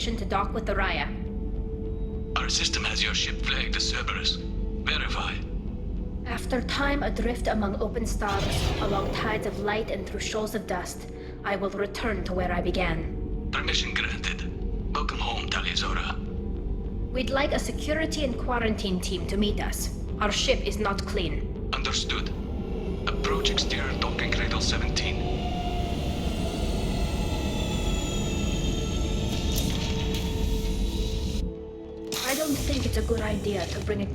To dock with the Raya. Our system has your ship flagged as Cerberus. Verify. After time adrift among open stars, along tides of light and through shoals of dust, I will return to where I began. Permission granted. Welcome home, Tali'Zorah. We'd like a security and quarantine team to meet us. Our ship is not clean. Understood. Approach exterior docking cradle 17. I don't think it's a good idea to bring a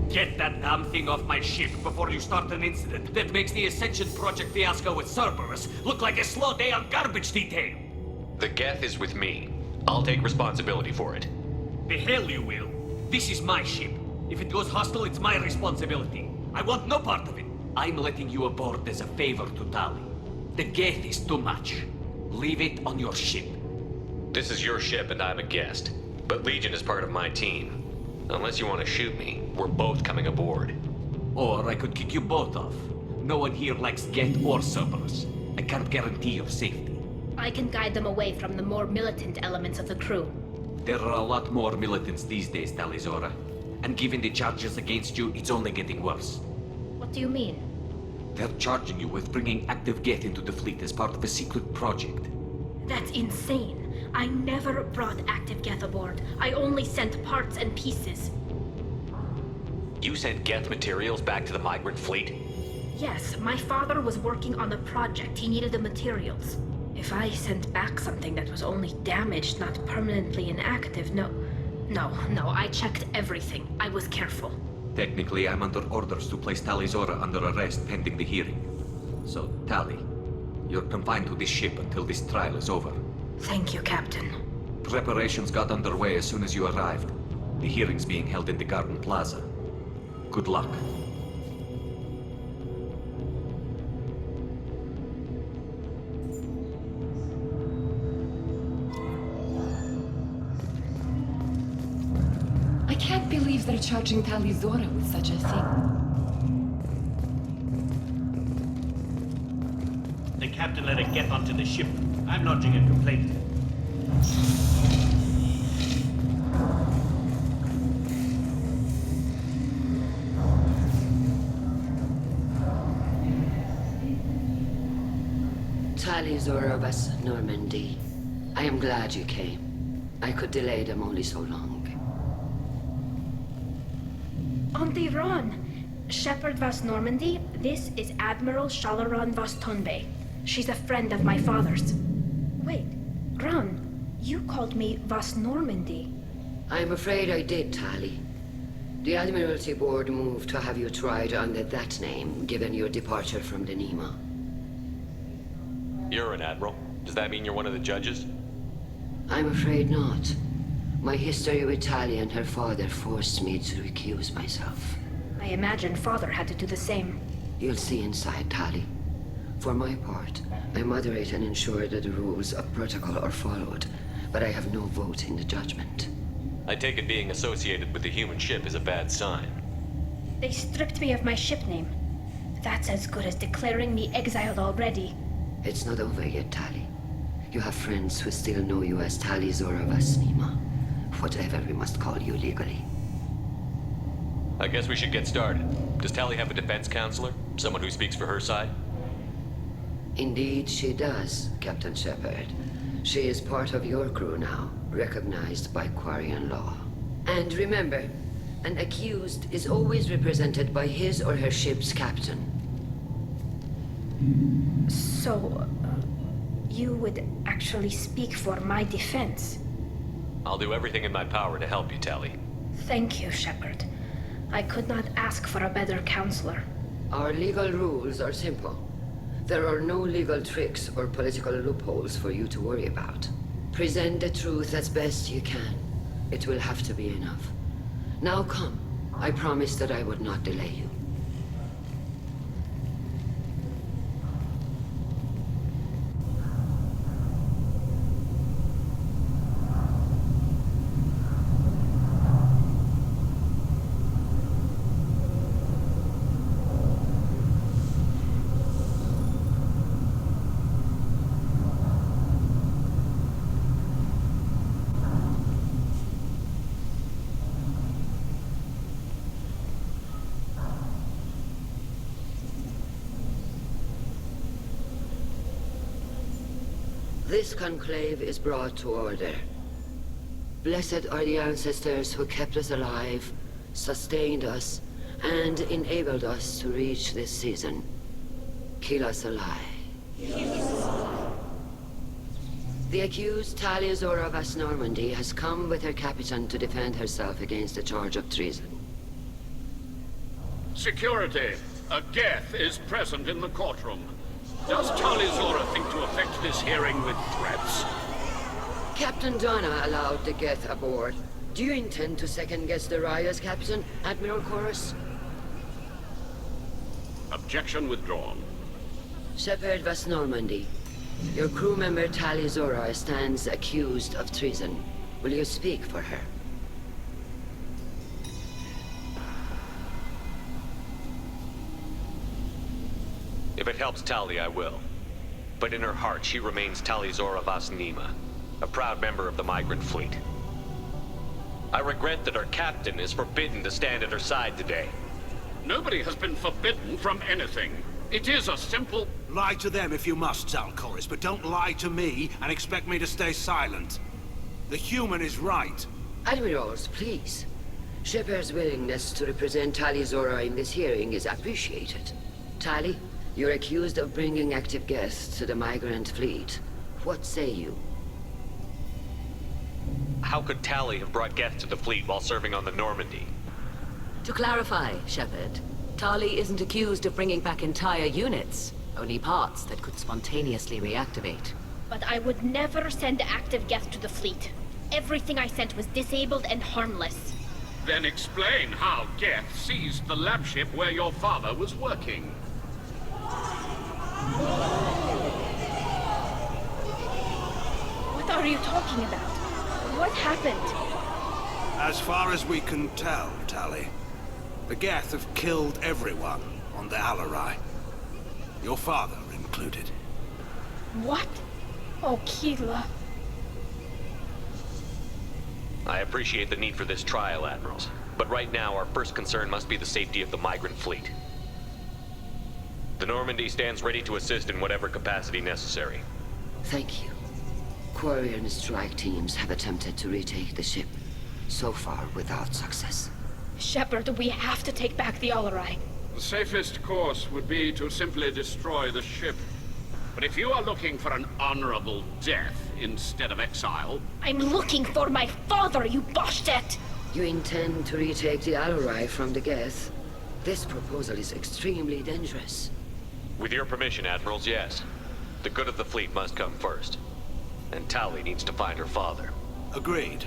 Get that damn thing off my ship before you start an incident that makes the Ascension Project fiasco with Cerberus look like a slow day on garbage detail. The Geth is with me. I'll take responsibility for it. The hell you will. This is my ship. If it goes hostile, it's my responsibility. I want no part of it. I'm letting you aboard as a favor to Tali. The Geth is too much. Leave it on your ship. This is your ship and I'm a guest. But Legion is part of my team. Unless you want to shoot me, we're both coming aboard. Or I could kick you both off. No one here likes Geth or Cerberus. I can't guarantee your safety. I can guide them away from the more militant elements of the crew. There are a lot more militants these days, Tali'Zorah. And given the charges against you, it's only getting worse. What do you mean? They're charging you with bringing active Geth into the fleet as part of a secret project. That's insane. I never brought active Geth aboard. I only sent parts and pieces. You sent Geth materials back to the migrant fleet? Yes, my father was working on a project. He needed the materials. If I sent back something that was only damaged, not permanently inactive, no, I checked everything. I was careful. Technically, I'm under orders to place Tali'Zorah under arrest pending the hearing. So, Tali, you're confined to this ship until this trial is over. Thank you, Captain. Preparations got underway as soon as you arrived. The hearing's being held in the Garden Plaza. Good luck. I can't believe they're charging Tali'Zorah with such a thing. The captain let it get onto the ship. I'm lodging a complaint. Tali'Zorah of us, Normandy. I am glad you came. I could delay them only so long. Auntie Ron! Shepherd Vas Normandy, this is Admiral Shalaron Vas Tonbe. She's a friend of my father's. Wait, Ron, you called me Vas Normandy. I'm afraid I did, Tali. The Admiralty Board moved to have you tried under that name, given your departure from the Nima. You're an admiral. Does that mean you're one of the judges? I'm afraid not. My history with Tali and her father forced me to recuse myself. I imagine father had to do the same. You'll see inside, Tali. For my part, I moderate and ensure that the rules of protocol are followed, but I have no vote in the judgment. I take it being associated with the human ship is a bad sign. They stripped me of my ship name. That's as good as declaring me exiled already. It's not over yet, Tali. You have friends who still know you as Tali'Zorah Vas Nima, whatever we must call you legally. I guess we should get started. Does Tali have a defense counselor? Someone who speaks for her side? Indeed she does, Captain Shepard. She is part of your crew now, recognized by Quarian law. And remember, an accused is always represented by his or her ship's captain. So, you would actually speak for my defense? I'll do everything in my power to help you, Tali. Thank you, Shepard. I could not ask for a better counselor. Our legal rules are simple. There are no legal tricks or political loopholes for you to worry about. Present the truth as best you can. It will have to be enough. Now come. I promised that I would not delay you. This conclave is brought to order. Blessed are the ancestors who kept us alive, sustained us, and enabled us to reach this season. Kill us alive. The accused Taliazora Vas Normandy has come with her captain to defend herself against the charge of treason. Security. A Geth is present in the courtroom. Does Taliazora think to effect this hearing with threats? Captain Donna allowed the Geth aboard. Do you intend to second-guess the Raya's captain, Admiral Chorus? Objection withdrawn. Shepard Vas Normandy, your crew member Taliazora stands accused of treason. Will you speak for her? If it helps Tali, I will. But in her heart, she remains Taliazora Vas Nima, a proud member of the migrant fleet. I regret that her captain is forbidden to stand at her side today. Nobody has been forbidden from anything. It is a simple... Lie to them if you must, Zalcoris, but don't lie to me and expect me to stay silent. The human is right. Admirals, please. Shepard's willingness to represent Taliazora in this hearing is appreciated. Tali, you're accused of bringing active guests to the migrant fleet. What say you? How could Tali have brought Geth to the fleet while serving on the Normandy? To clarify, Shepard, Tali isn't accused of bringing back entire units, only parts that could spontaneously reactivate. But I would never send active Geth to the fleet. Everything I sent was disabled and harmless. Then explain how Geth seized the lab ship where your father was working. What are you talking about? What happened? As far as we can tell, Tali, the Geth have killed everyone on the Alarai. Your father included. What? Oh, Keela. I appreciate the need for this trial, Admirals. But right now, our first concern must be the safety of the migrant fleet. The Normandy stands ready to assist in whatever capacity necessary. Thank you. Quarry and strike teams have attempted to retake the ship, so far without success. Shepard, we have to take back the Alarai. The safest course would be to simply destroy the ship. But if you are looking for an honorable death instead of exile... I'm looking for my father, you bastet! You intend to retake the Alarai from the Geth? This proposal is extremely dangerous. With your permission, Admirals, yes. The good of the fleet must come first. And Tali needs to find her father. Agreed.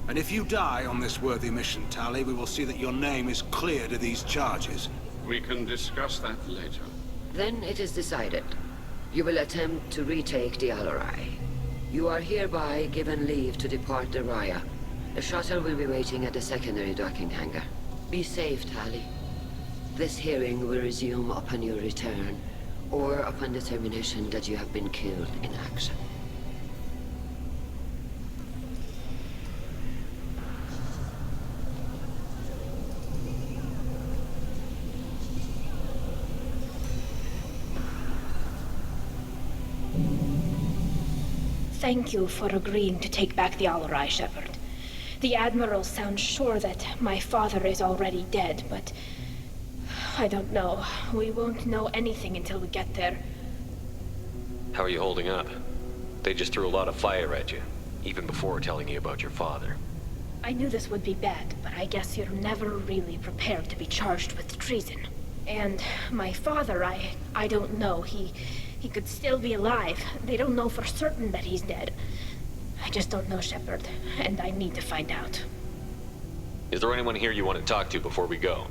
And if you die on this worthy mission, Tali, we will see that your name is cleared of these charges. We can discuss that later. Then it is decided. You will attempt to retake the Alarai. You are hereby given leave to depart the Raya. The shuttle will be waiting at the secondary docking hangar. Be safe, Tali. This hearing will resume upon your return, or upon determination that you have been killed in action. Thank you for agreeing to take back the Alarai, Shepard. The Admiral sounds sure that my father is already dead, but... I don't know. We won't know anything until we get there. How are you holding up? They just threw a lot of fire at you, even before telling you about your father. I knew this would be bad, but I guess you're never really prepared to be charged with treason. And my father, I don't know. He could still be alive. They don't know for certain that he's dead. I just don't know, Shepard, and I need to find out. Is there anyone here you want to talk to before we go?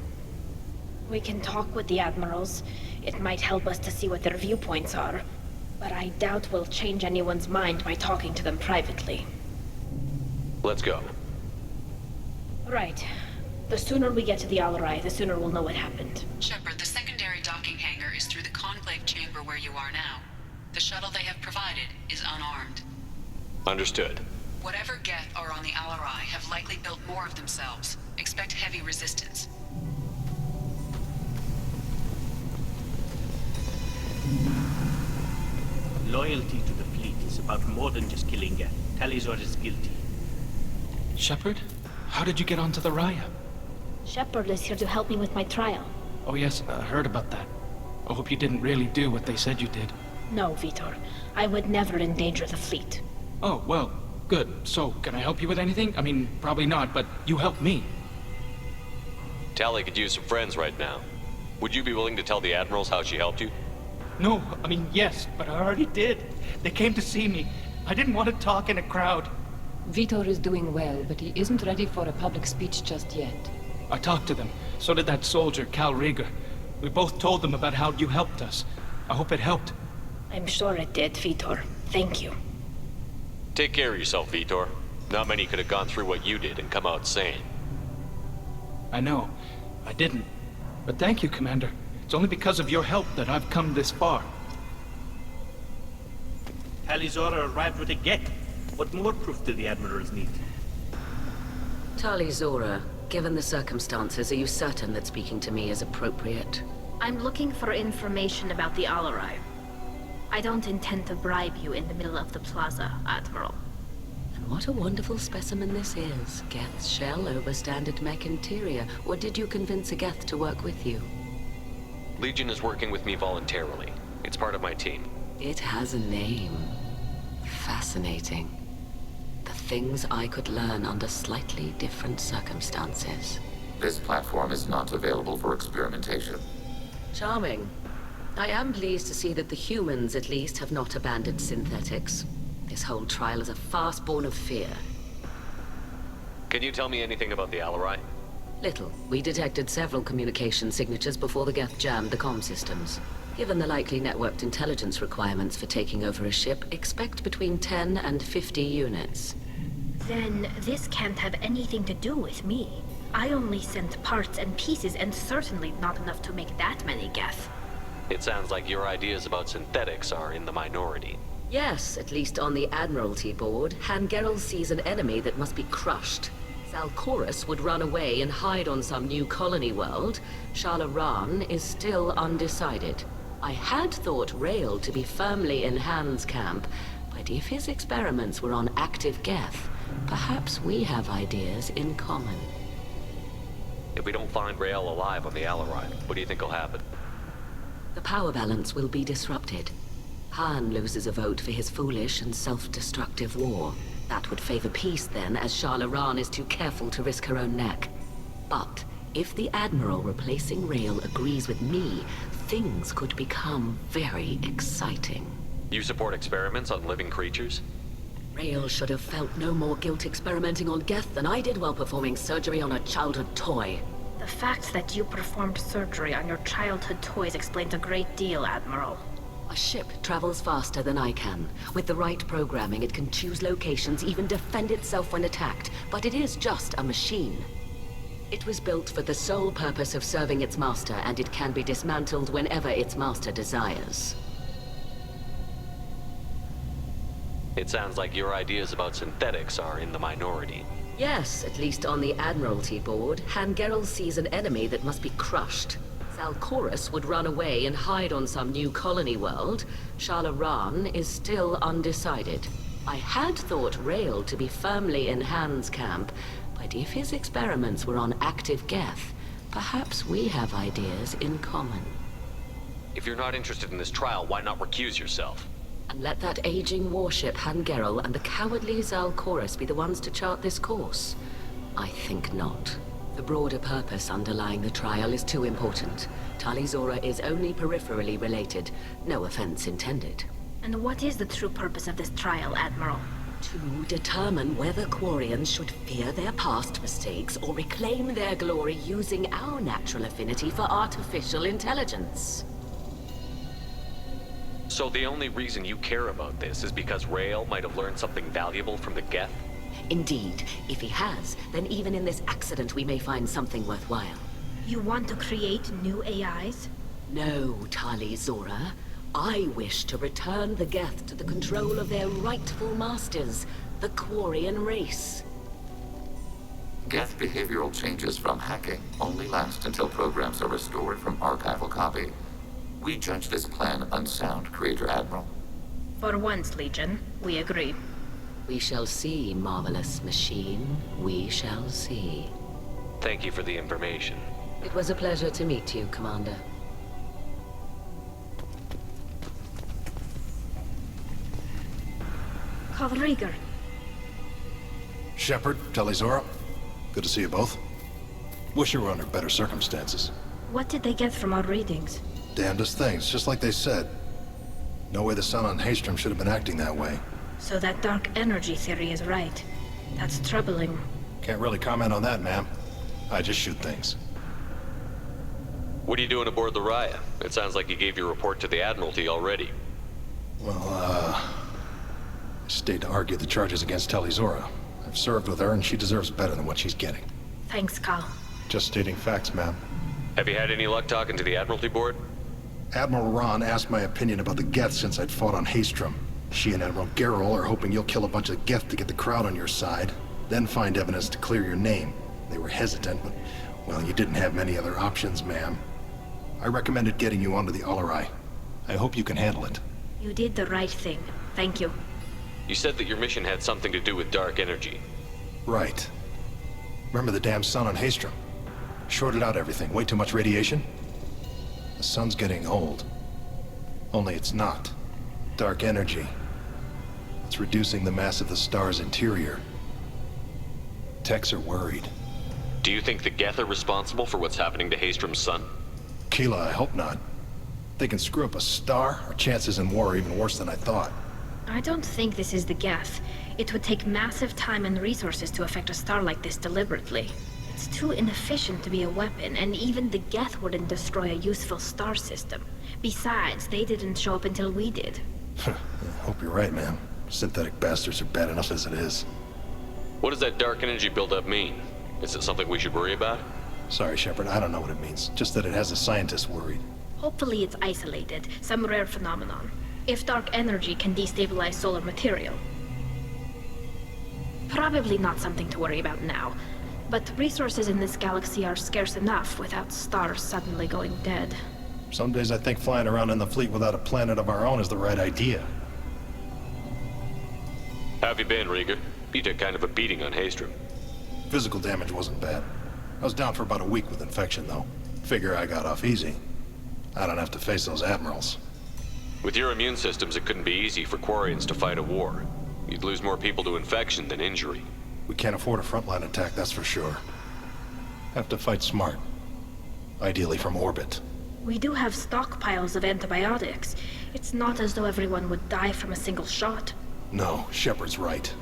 We can talk with the Admirals. It might help us to see what their viewpoints are. But I doubt we'll change anyone's mind by talking to them privately. Let's go. Right. The sooner we get to the Alarai, the sooner we'll know what happened. Shepard, the secondary docking hangar is through the conclave chamber where you are now. The shuttle they have provided is unarmed. Understood. Whatever Geth are on the Alarai have likely built more of themselves. Expect heavy resistance. Loyalty to the fleet is about more than just killing Geth. Talizor is guilty. Shepard? How did you get onto the Raya? Shepard is here to help me with my trial. Oh yes, I heard about that. I hope you didn't really do what they said you did. No, Vitor. I would never endanger the fleet. Oh, well, good. So, can I help you with anything? I mean, probably not, but you helped me. Tali could use some friends right now. Would you be willing to tell the admirals how she helped you? No, I mean, yes, but I already did. They came to see me. I didn't want to talk in a crowd. Vitor is doing well, but he isn't ready for a public speech just yet. I talked to them. So did that soldier, Cal Rieger. We both told them about how you helped us. I hope it helped. I'm sure it did, Vitor. Thank you. Take care of yourself, Vitor. Not many could have gone through what you did and come out sane. I know. I didn't. But thank you, Commander. It's only because of your help that I've come this far. Talizor arrived with a Geth. What more proof do the admirals need? Tali Zora, given the circumstances, are you certain that speaking to me is appropriate? I'm looking for information about the Alarai. I don't intend to bribe you in the middle of the plaza, Admiral. And what a wonderful specimen this is. Geth's shell over standard mech interior. Or did you convince a Geth to work with you? Legion is working with me voluntarily. It's part of my team. It has a name. Fascinating. The things I could learn under slightly different circumstances. This platform is not available for experimentation. Charming. I am pleased to see that the humans, at least, have not abandoned synthetics. This whole trial is a farce born of fear. Can you tell me anything about the Alarai? Little. We detected several communication signatures before the Geth jammed the comm systems. Given the likely networked intelligence requirements for taking over a ship, expect between 10 and 50 units. Then this can't have anything to do with me. I only sent parts and pieces, and certainly not enough to make that many Geth. It sounds like your ideas about synthetics are in the minority. Yes, at least on the Admiralty board, Hangerel sees an enemy that must be crushed. Zalcorus would run away and hide on some new colony world. Shalaran is still undecided. I had thought Rail to be firmly in Han's camp, but if his experiments were on active Geth, perhaps we have ideas in common. If we don't find Rael alive on the Alarai, what do you think will happen? The power balance will be disrupted. Han loses a vote for his foolish and self-destructive war. That would favor peace then, as Shalaran is too careful to risk her own neck. But if the Admiral replacing Rael agrees with me, things could become very exciting. You support experiments on living creatures? Rael should have felt no more guilt experimenting on Geth than I did while performing surgery on a childhood toy. The fact that you performed surgery on your childhood toys explains a great deal, Admiral. A ship travels faster than I can. With the right programming, it can choose locations, even defend itself when attacked. But it is just a machine. It was built for the sole purpose of serving its master, and it can be dismantled whenever its master desires. It sounds like your ideas about synthetics are in the minority. Yes, at least on the Admiralty board, Hangerel sees an enemy that must be crushed. Zalcorus would run away and hide on some new colony world. Shalaran is still undecided. I had thought Rael to be firmly in Han's camp, but if his experiments were on active Geth, perhaps we have ideas in common. If you're not interested in this trial, why not recuse yourself? And let that aging warship Hangerel and the cowardly Zalcorus be the ones to chart this course? I think not. The broader purpose underlying the trial is too important. Tali Zora is only peripherally related. No offense intended. And what is the true purpose of this trial, Admiral? To determine whether Quarians should fear their past mistakes or reclaim their glory using our natural affinity for artificial intelligence. So the only reason you care about this is because Rael might have learned something valuable from the Geth? Indeed. If he has, then even in this accident we may find something worthwhile. You want to create new AIs? No, Tali Zora. I wish to return the Geth to the control of their rightful masters, the Quarian race. Geth behavioral changes from hacking only last until programs are restored from archival copy. We judge this plan unsound, Creator Admiral. For once, Legion, we agree. We shall see, marvelous machine. We shall see. Thank you for the information. It was a pleasure to meet you, Commander. Rieger. Shepard, Talizora. Good to see you both. Wish you were under better circumstances. What did they get from our readings? Damnedest things, just like they said. No way the sun on Haystrom should have been acting that way. So that dark energy theory is right. That's troubling. Can't really comment on that, ma'am. I just shoot things. What are you doing aboard the Raya? It sounds like you gave your report to the Admiralty already. Well, I stayed to argue the charges against Talizora. I've served with her, and she deserves better than what she's getting. Thanks, Cal. Just stating facts, ma'am. Have you had any luck talking to the Admiralty board? Admiral Ron asked my opinion about the Geth since I'd fought on Haystrom. She and Admiral Gerrel are hoping you'll kill a bunch of Geth to get the crowd on your side, then find evidence to clear your name. They were hesitant, but, well, you didn't have many other options, ma'am. I recommended getting you onto the Alarai. I hope you can handle it. You did the right thing. Thank you. You said that your mission had something to do with dark energy. Right. Remember the damn sun on Haystrom? Shorted out everything. Way too much radiation? The sun's getting old. Only it's not. Dark energy. It's reducing the mass of the star's interior. Techs are worried. Do you think the Geth are responsible for what's happening to Haystrom's sun? Keela, I hope not. They can screw up a star, our chances in war are even worse than I thought. I don't think this is the Geth. It would take massive time and resources to affect a star like this deliberately. It's too inefficient to be a weapon, and even the Geth wouldn't destroy a useful star system. Besides, they didn't show up until we did. I hope you're right, ma'am. Synthetic bastards are bad enough as it is. What does that dark energy buildup mean? Is it something we should worry about? Sorry, Shepard, I don't know what it means. Just that it has the scientists worried. Hopefully it's isolated, some rare phenomenon. If dark energy can destabilize solar material. Probably not something to worry about now. But resources in this galaxy are scarce enough without stars suddenly going dead. Some days I think flying around in the fleet without a planet of our own is the right idea. How have you been, Rieger? You took kind of a beating on Haystrom. Physical damage wasn't bad. I was down for about a week with infection, though. Figure I got off easy. I don't have to face those admirals. With your immune systems, it couldn't be easy for Quarians to fight a war. You'd lose more people to infection than injury. We can't afford a frontline attack, that's for sure. Have to fight smart. Ideally from orbit. We do have stockpiles of antibiotics. It's not as though everyone would die from a single shot. No, Shepard's right.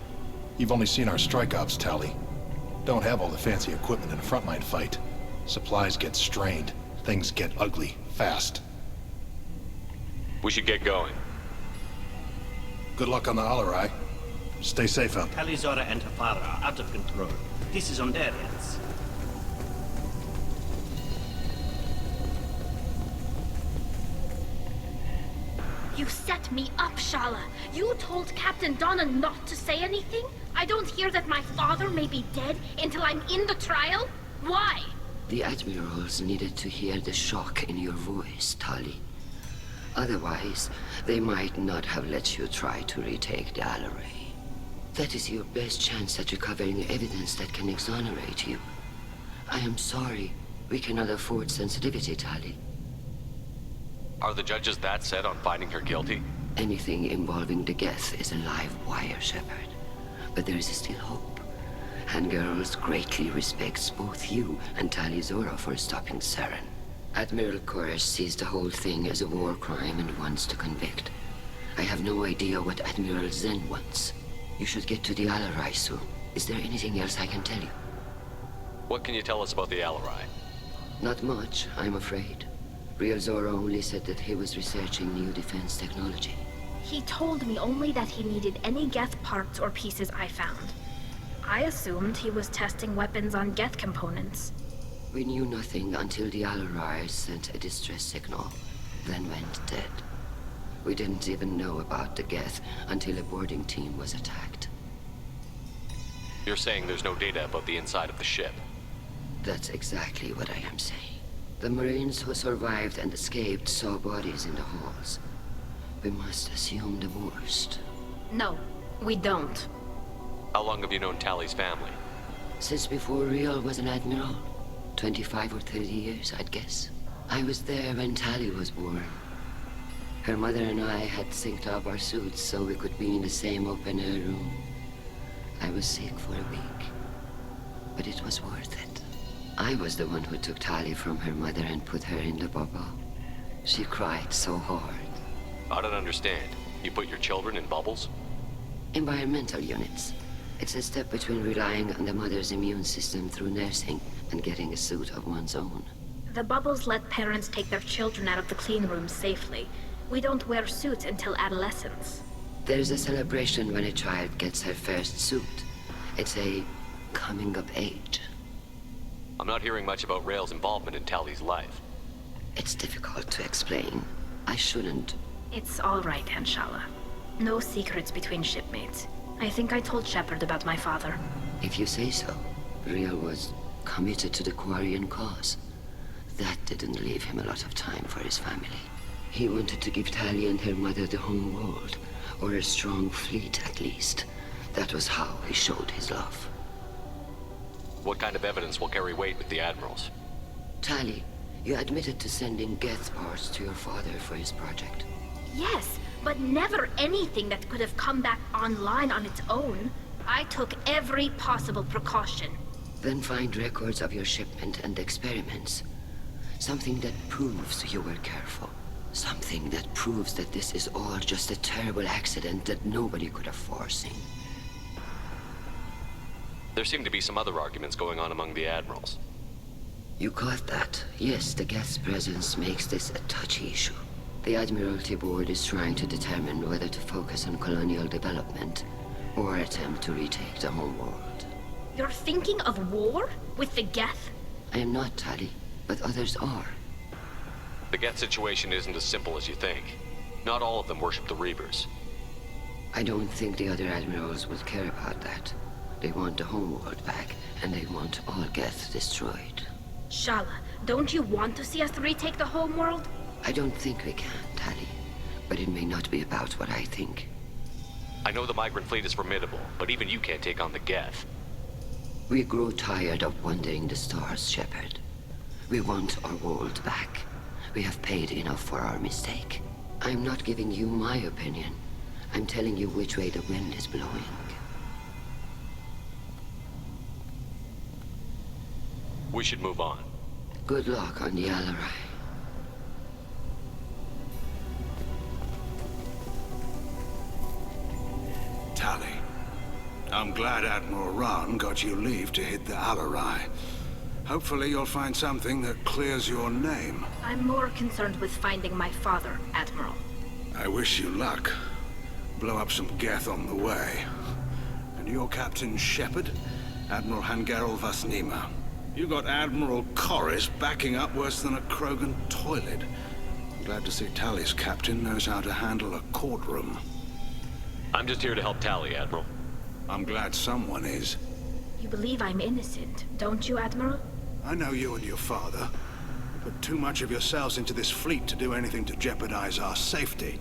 You've only seen our strike ops tally. Don't have all the fancy equipment in a frontline fight. Supplies get strained. Things get ugly, fast. We should get going. Good luck on the Alarai. Stay safe out there. Talizora and her father are out of control. This is on their hands. You set me up, Shala. You told Captain Donna not to say anything? I don't hear that my father may be dead until I'm in the trial? Why? The admirals needed to hear the shock in your voice, Tali. Otherwise, they might not have let you try to retake the Alarai. That is your best chance at recovering evidence that can exonerate you. I am sorry. We cannot afford sensitivity, Tali. Are the judges that set on finding her guilty? Anything involving the Geth is a live wire, Shepard. But there is still hope. Hangirls greatly respects both you and Talizora for stopping Saren. Admiral Koresh sees the whole thing as a war crime and wants to convict. I have no idea what Admiral Zen wants. You should get to the Alarai soon. Is there anything else I can tell you? What can you tell us about the Alarai? Not much, I'm afraid. Real Zora only said that he was researching new defense technology. He told me only that he needed any Geth parts or pieces I found. I assumed he was testing weapons on Geth components. We knew nothing until the Alarai sent a distress signal, then went dead. We didn't even know about the Geth until a boarding team was attacked. You're saying there's no data about the inside of the ship? That's exactly what I am saying. The Marines who survived and escaped saw bodies in the halls. We must assume the worst. No, we don't. How long have you known Tally's family? Since before Riel was an admiral. 25 or 30 years, I'd guess. I was there when Tally was born. Her mother and I had synced up our suits so we could be in the same open-air room. I was sick for a week, but it was worth it. I was the one who took Tally from her mother and put her in the bubble. She cried so hard. I don't understand. You put your children in bubbles? Environmental units. It's a step between relying on the mother's immune system through nursing and getting a suit of one's own. The bubbles let parents take their children out of the clean rooms safely. We don't wear suits until adolescence. There's a celebration when a child gets her first suit. It's a coming of age. I'm not hearing much about Rail's involvement in Tally's life. It's difficult to explain. I shouldn't. It's all right, Anshala. No secrets between shipmates. I think I told Shepard about my father. If you say so. Riel was committed to the Quarian cause. That didn't leave him a lot of time for his family. He wanted to give Tally and her mother the home world, or a strong fleet at least. That was how he showed his love. What kind of evidence will carry weight with the admirals? Tally, you admitted to sending Geth parts to your father for his project. Yes, but never anything that could have come back online on its own. I took every possible precaution. Then find records of your shipment and experiments. Something that proves you were careful. Something that proves that this is all just a terrible accident that nobody could have foreseen. There seem to be some other arguments going on among the admirals. You caught that? Yes, the Geth's presence makes this a touchy issue. The Admiralty Board is trying to determine whether to focus on colonial development or attempt to retake the home world. You're thinking of war? With the Geth? I am not, Tally, but others are. The Geth situation isn't as simple as you think. Not all of them worship the Reapers. I don't think the other admirals will care about that. They want the homeworld back, and they want all Geth destroyed. Shala, don't you want to see us retake the homeworld? I don't think we can, Tally. But it may not be about what I think. I know the migrant fleet is formidable, but even you can't take on the Geth. We grow tired of wandering the stars, Shepard. We want our world back. We have paid enough for our mistake. I'm not giving you my opinion. I'm telling you which way the wind is blowing. We should move on. Good luck on the Alarai. Tally, I'm glad Admiral Rahn got you leave to hit the Alarai. Hopefully you'll find something that clears your name. I'm more concerned with finding my father, Admiral. I wish you luck. Blow up some Geth on the way. And your Captain Shepard, Admiral Hangerel Vasnima. You got Admiral Corris backing up worse than a Krogan toilet. I'm glad to see Tally's captain knows how to handle a courtroom. I'm just here to help Tally, Admiral. I'm glad someone is. You believe I'm innocent, don't you, Admiral? I know you and your father. You put too much of yourselves into this fleet to do anything to jeopardize our safety.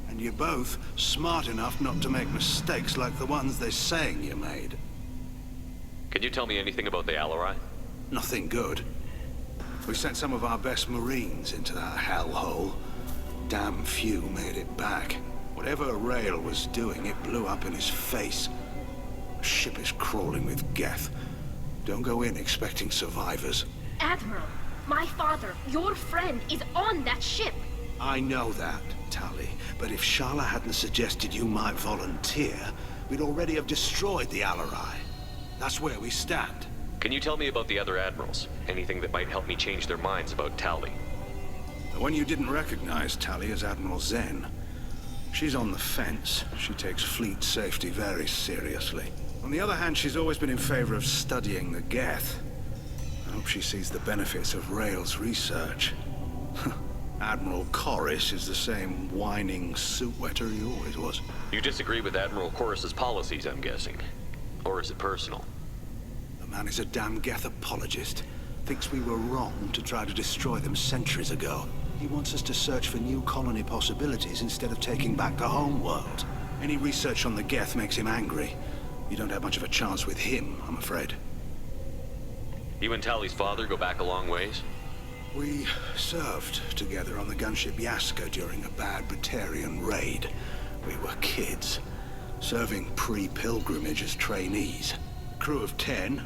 And you're both smart enough not to make mistakes like the ones they're saying you made. Can you tell me anything about the Alarai? Nothing good. We sent some of our best Marines into that hellhole. Damn few made it back. Whatever Rail was doing, it blew up in his face. The ship is crawling with Geth. Don't go in expecting survivors. Admiral, my father, your friend, is on that ship. I know that, Tally. But if Shala hadn't suggested you might volunteer, we'd already have destroyed the Alarai. That's where we stand. Can you tell me about the other admirals? Anything that might help me change their minds about Tally? The one you didn't recognize, Tally, is Admiral Zen. She's on the fence. She takes fleet safety very seriously. On the other hand, she's always been in favor of studying the Geth. I hope she sees the benefits of Rail's research. Admiral Corris is the same whining suit-wetter he always was. You disagree with Admiral Corris's policies, I'm guessing. Or is it personal? The man is a damn Geth apologist. Thinks we were wrong to try to destroy them centuries ago. He wants us to search for new colony possibilities instead of taking back the home world. Any research on the Geth makes him angry. You don't have much of a chance with him, I'm afraid. You and Tally's father go back a long ways? We served together on the gunship Yaska during a bad Batarian raid. We were kids, serving pre-pilgrimage as trainees. A crew of 10,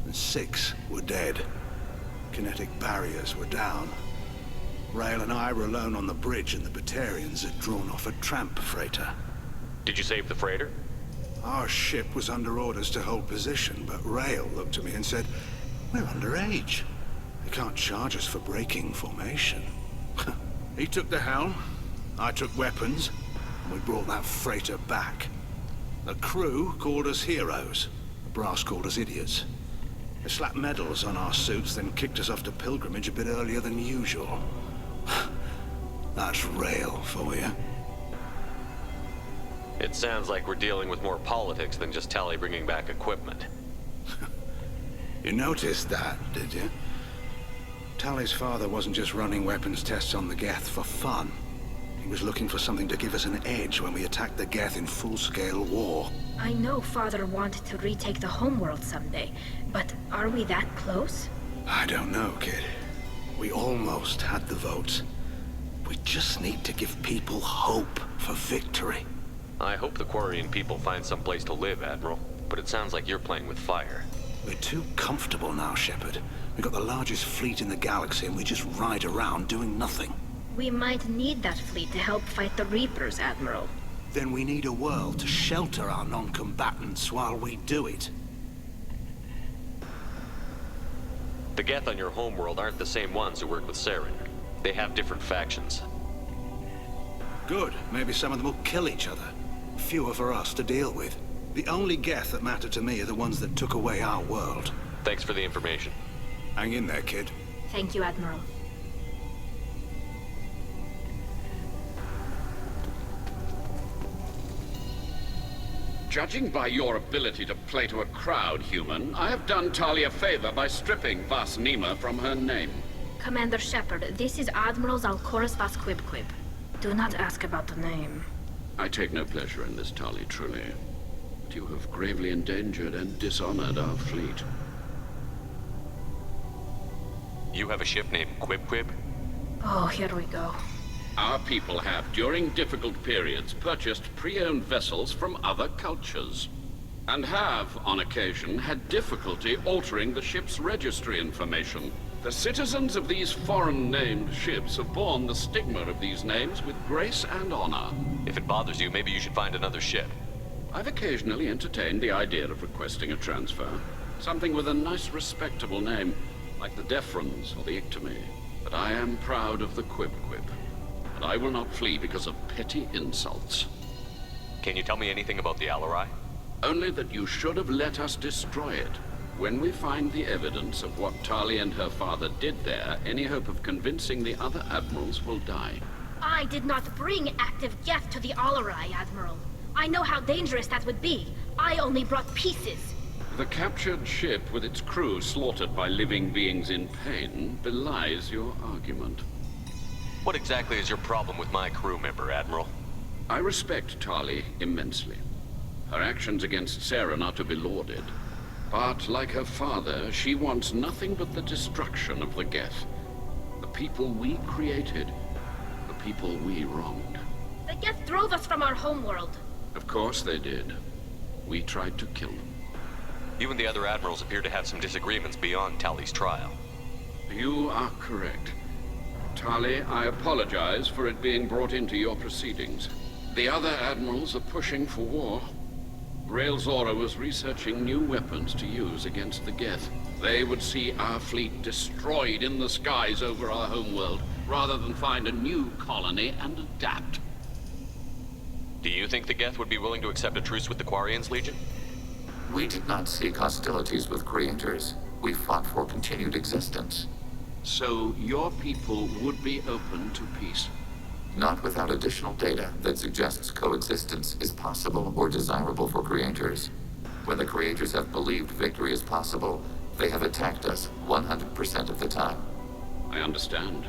and 6 were dead. Kinetic barriers were down. Rail and I were alone on the bridge, and the Batarians had drawn off a tramp freighter. Did you save the freighter? Our ship was under orders to hold position, but Rail looked at me and said, "We're underage. They can't charge us for breaking formation." He took the helm, I took weapons, and we brought that freighter back. The crew called us heroes. The brass called us idiots. They slapped medals on our suits, then kicked us off to pilgrimage a bit earlier than usual. That's Rail for you. It sounds like we're dealing with more politics than just Tally bringing back equipment. You noticed that, did you? Tally's father wasn't just running weapons tests on the Geth for fun. He was looking for something to give us an edge when we attacked the Geth in full-scale war. I know Father wanted to retake the homeworld someday, but are we that close? I don't know, kid. We almost had the votes. We just need to give people hope for victory. I hope the Quarian people find some place to live, Admiral. But it sounds like you're playing with fire. We're too comfortable now, Shepard. We've got the largest fleet in the galaxy and we just ride around doing nothing. We might need that fleet to help fight the Reapers, Admiral. Then we need a world to shelter our non-combatants while we do it. The Geth on your homeworld aren't the same ones who work with Saren. They have different factions. Good. Maybe some of them will kill each other. Fewer for us to deal with. The only Geth that matter to me are the ones that took away our world. Thanks for the information. Hang in there, kid. Thank you, Admiral. Judging by your ability to play to a crowd, human, I have done Tali a favor by stripping Vas Nima from her name. Commander Shepard, this is Admiral Zalkoris Vas Quib. Do not ask about the name. I take no pleasure in this, Tali, truly. But you have gravely endangered and dishonored our fleet. You have a ship named Quib? Oh, here we go. Our people have, during difficult periods, purchased pre-owned vessels from other cultures. And have, on occasion, had difficulty altering the ship's registry information. The citizens of these foreign-named ships have borne the stigma of these names with grace and honor. If it bothers you, maybe you should find another ship. I've occasionally entertained the idea of requesting a transfer. Something with a nice, respectable name, like the Defrons or the Ictomy. But I am proud of the Quib. And I will not flee because of petty insults. Can you tell me anything about the Alarai? Only that you should have let us destroy it. When we find the evidence of what Tali and her father did there, any hope of convincing the other admirals will die. I did not bring active Geth to the Alarai, Admiral. I know how dangerous that would be. I only brought pieces. The captured ship with its crew slaughtered by living beings in pain belies your argument. What exactly is your problem with my crew member, Admiral? I respect Tali immensely. Her actions against Saren are to be lauded. But, like her father, she wants nothing but the destruction of the Geth. The people we created. The people we wronged. The Geth drove us from our homeworld. Of course they did. We tried to kill them. You and the other admirals appear to have some disagreements beyond Tali's trial. You are correct. Tali, I apologize for it being brought into your proceedings. The other admirals are pushing for war. Rail Zora was researching new weapons to use against the Geth. They would see our fleet destroyed in the skies over our homeworld, rather than find a new colony and adapt. Do you think the Geth would be willing to accept a truce with the Quarians, Legion? We did not seek hostilities with creators. We fought for continued existence. So your people would be open to peace? Not without additional data that suggests coexistence is possible or desirable for creators. When the creators have believed victory is possible, they have attacked us 100% of the time. I understand.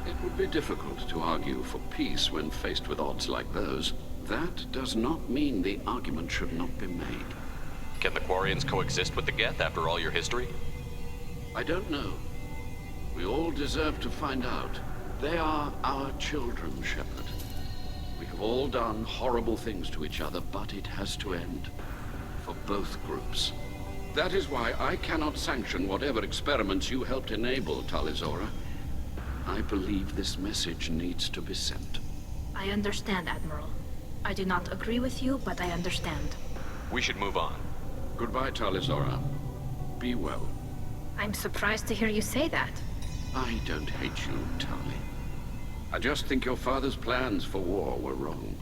It would be difficult to argue for peace when faced with odds like those. That does not mean the argument should not be made. Can the Quarians coexist with the Geth after all your history? I don't know. We all deserve to find out. They are our children, Shepard. We have all done horrible things to each other, but it has to end. For both groups. That is why I cannot sanction whatever experiments you helped enable, Talizora. I believe this message needs to be sent. I understand, Admiral. I do not agree with you, but I understand. We should move on. Goodbye, Talizora. Be well. I'm surprised to hear you say that. I don't hate you, Tali. I just think your father's plans for war were wrong.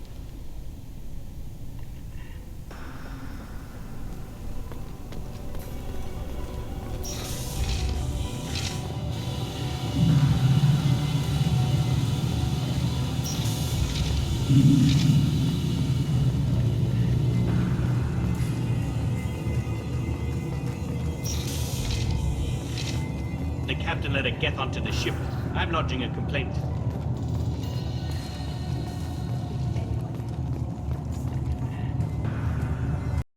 The captain let a Geth onto the ship. I'm lodging a complaint.